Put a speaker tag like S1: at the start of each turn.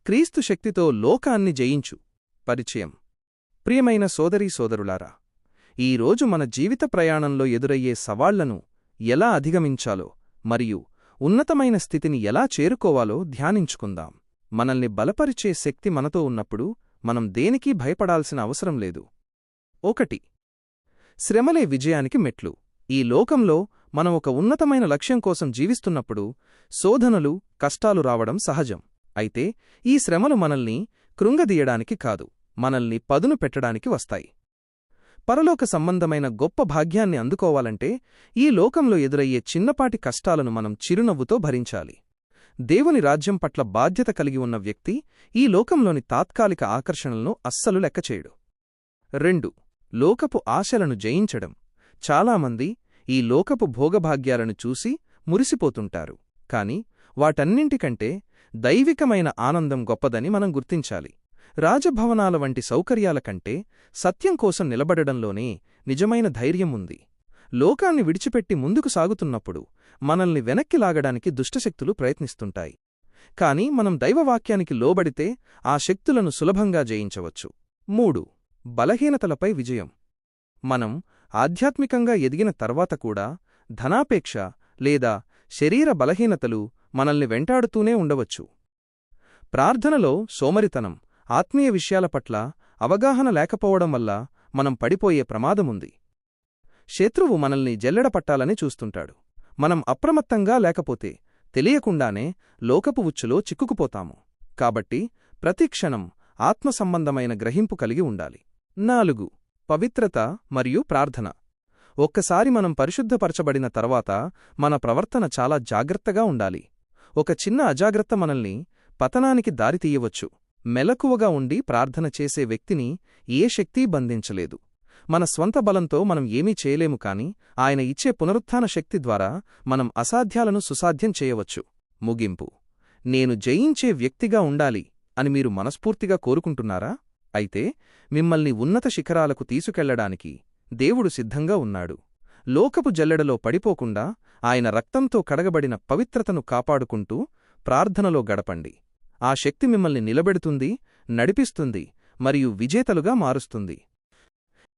S1: క్రీస్తు శక్తితో లోకాన్ని జయించు. పరిచయం. ప్రియమైన సోదరీ సోదరులారా, ఈరోజు మన జీవిత ప్రయాణంలో ఎదురయ్యే సవాళ్లను ఎలా అధిగమించాలో మరియు ఉన్నతమైన స్థితిని ఎలా చేరుకోవాలో ధ్యానించుకుందాం. మనల్ని బలపరిచే శక్తి మనతో ఉన్నప్పుడు మనం దేనికీ భయపడాల్సిన అవసరం లేదు. 1. శ్రమలే విజయానికి మెట్లు. ఈ లోకంలో మనం ఒక ఉన్నతమైన లక్ష్యం కోసం జీవిస్తున్నప్పుడు శోధనలు, కష్టాలు రావడం సహజం. అయితే ఈ శ్రమలు మనల్ని కృంగదీయడానికి కాదు, మనల్ని పదును పెట్టడానికి వస్తాయి. పరలోక సంబంధమైన గొప్ప భాగ్యాన్ని అందుకోవాలంటే ఈ లోకంలో ఎదురయ్యే చిన్నపాటి కష్టాలను మనం చిరునవ్వుతో భరించాలి. దేవుని రాజ్యం పట్ల బాధ్యత కలిగి ఉన్న వ్యక్తి ఈ లోకంలోని తాత్కాలిక ఆకర్షణలను అస్సలు లెక్కచేయడు. 2. లోకపు ఆశలను జయించడం. చాలామంది ఈ లోకపు భోగభాగ్యాలను చూసి మురిసిపోతుంటారు, కాని వాటన్నింటికంటే దైవికమైన ఆనందం గొప్పదని మనం గుర్తించాలి. రాజభవనాల వంటి సౌకర్యాల కంటే సత్యం కోసం నిలబడడంలోనే నిజమైన ధైర్యం ఉంది. లోకాన్ని విడిచిపెట్టి ముందుకు సాగుతున్నప్పుడు మనల్ని వెనక్కి లాగడానికి దుష్టశక్తులు ప్రయత్నిస్తుంటాయి. కాని మనం దైవవాక్యానికి లోబడితే ఆ శక్తులను సులభంగా జయించవచ్చు. 3. బలహీనతలపై విజయం. మనం ఆధ్యాత్మికంగా ఎదిగిన తర్వాత కూడా ధనాపేక్ష లేదా శరీర బలహీనతలు మనల్ని వెంటాడుతూనే ఉండవచ్చు. ప్రార్థనలో సోమరితనం, ఆత్మీయ విషయాల పట్ల అవగాహన లేకపోవడం వల్ల మనం పడిపోయే ప్రమాదముంది. శత్రువు మనల్ని జల్లెడపట్టాలని చూస్తుంటాడు. మనం అప్రమత్తంగా లేకపోతే తెలియకుండానే లోకపు ఉచ్చులో చిక్కుకుపోతాము. కాబట్టి ప్రతిక్షణం ఆత్మసంబంధమైన గ్రహింపు కలిగి ఉండాలి. 4. పవిత్రత మరియు ప్రార్థన. ఒక్కసారి మనం పరిశుద్ధపరచబడిన తర్వాత మన ప్రవర్తన చాలా జాగ్రత్తగా ఉండాలి. ఒక చిన్న అజాగ్రత్త మనల్ని పతనానికి దారితీయవచ్చు. మెలకువగా ఉండి ప్రార్థన చేసే వ్యక్తిని ఏ శక్తీ బంధించలేదు. మన స్వంత బలంతో మనం ఏమీ చేయలేము, కాని ఆయన ఇచ్చే పునరుత్థాన శక్తి ద్వారా మనం అసాధ్యాలను సుసాధ్యం చేయవచ్చు. ముగింపు. నేను జయించే వ్యక్తిగా ఉండాలి అని మీరు మనస్ఫూర్తిగా కోరుకుంటున్నారా? అయితే మిమ్మల్ని ఉన్నత శిఖరాలకు తీసుకెళ్లడానికి దేవుడు సిద్ధంగా ఉన్నాడు. లోకపు జల్లెడలో పడిపోకుండా ఆయన రక్తంతో కడగబడిన పవిత్రతను కాపాడుకుంటూ ప్రార్థనలో గడపండి. ఆ శక్తి మిమ్మల్ని నిలబెడుతుంది, నడిపిస్తుంది మరియు విజేతలుగా మారుస్తుంది.